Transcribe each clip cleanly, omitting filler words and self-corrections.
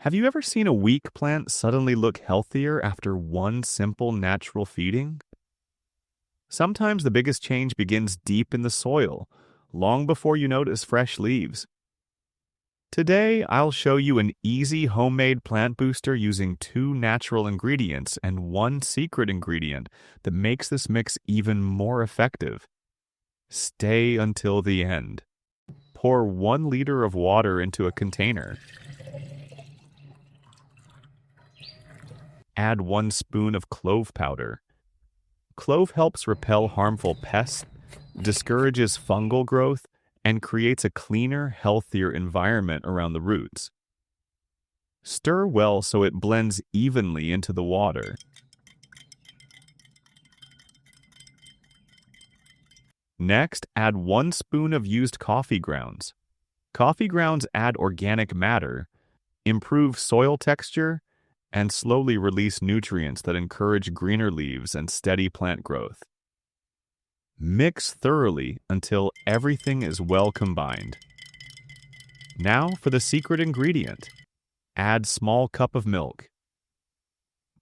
Have you ever seen a weak plant suddenly look healthier after one simple natural feeding? Sometimes the biggest change begins deep in the soil, long before you notice fresh leaves. Today, I'll show you an easy homemade plant booster using two natural ingredients and one secret ingredient that makes this mix even more effective. Stay until the end. Pour 1 liter of water into a container. Add 1 spoon of clove powder. Clove helps repel harmful pests, discourages fungal growth, and creates a cleaner, healthier environment around the roots. Stir well so it blends evenly into the water. Next, add 1 spoon of used coffee grounds. Coffee grounds add organic matter, improve soil texture, and slowly release nutrients that encourage greener leaves and steady plant growth. Mix thoroughly until everything is well combined. Now for the secret ingredient. Add small cup of milk.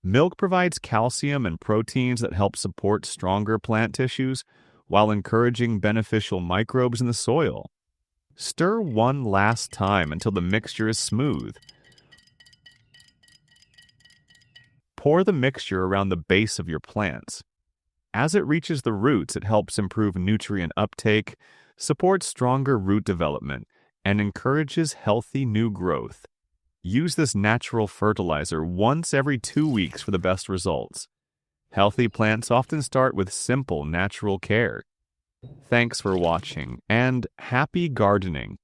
Milk provides calcium and proteins that help support stronger plant tissues while encouraging beneficial microbes in the soil. Stir one last time until the mixture is smooth. Pour the mixture around the base of your plants. As it reaches the roots, it helps improve nutrient uptake, supports stronger root development, and encourages healthy new growth. Use this natural fertilizer once every 2 weeks for the best results. Healthy plants often start with simple natural care. Thanks for watching, and happy gardening!